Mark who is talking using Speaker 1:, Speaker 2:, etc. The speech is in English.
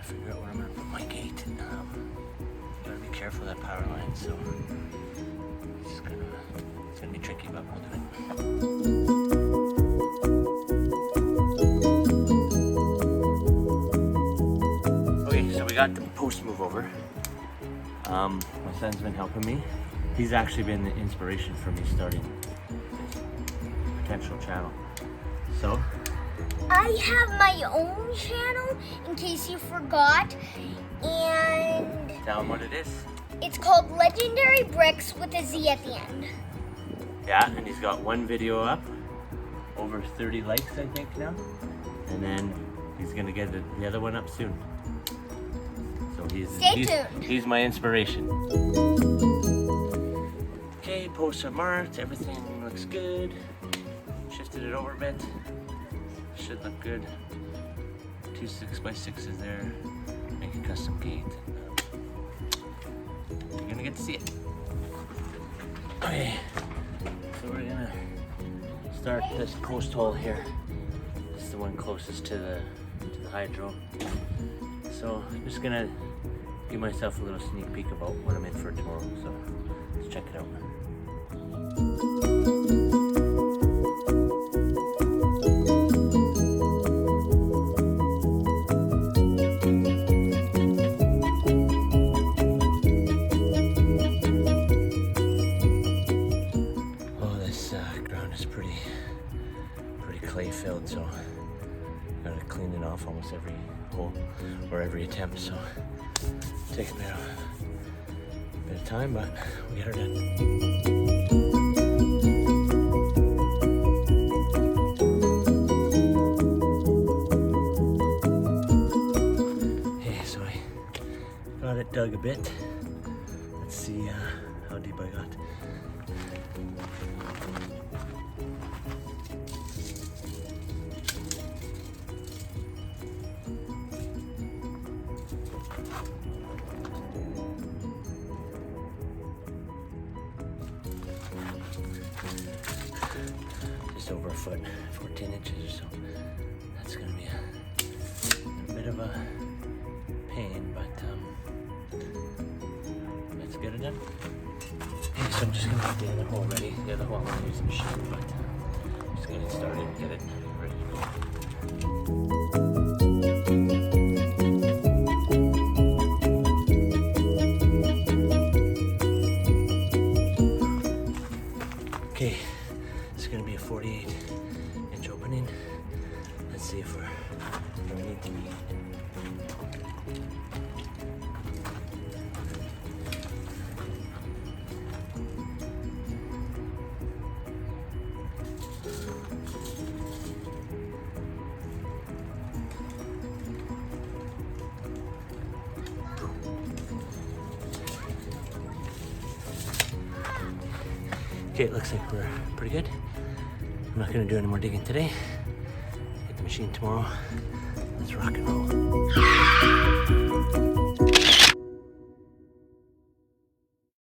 Speaker 1: figure out where I'm gonna put my gate. And, gotta be careful of that power line, so it's gonna be tricky, but we'll do it. Okay, so we got the post move over. My son's been helping me. He's actually been the inspiration for me starting this potential channel. So
Speaker 2: I have my own channel, in case you forgot, and
Speaker 1: tell him what it is.
Speaker 2: it's called Legendary Bricks with a Z at the end.
Speaker 1: Yeah, and he's got one video up, over 30 likes I think now, and then he's gonna get the other one up soon. So
Speaker 2: Stay tuned.
Speaker 1: He's my inspiration. Okay, posts are marked, everything looks good. Shifted it over a bit. Should look good. 2 6x6s there. Make a custom gate. You're gonna get to see it. Okay, so we're gonna start this post hole here. This is the one closest to the hydro. So I'm just gonna give myself a little sneak peek about what I'm in for tomorrow. So let's check it out. Clay filled, so gotta clean it off almost every hole or every attempt, so taking a bit of time, but we got her done. Okay, so I got it dug a bit. Let's see how deep I got. Just over a foot, 14 inches or so. That's gonna be a bit of a pain, but let's get it done. Okay, so I'm just gonna get the other hole ready. The other hole I'm gonna use the machine, but just get it started and get it ready to go. Okay, it's gonna be a 48-inch opening. Let's see if we're where we need to be. Okay, it looks like we're pretty good. I'm not gonna do any more digging today. Get the machine tomorrow. Let's rock and roll.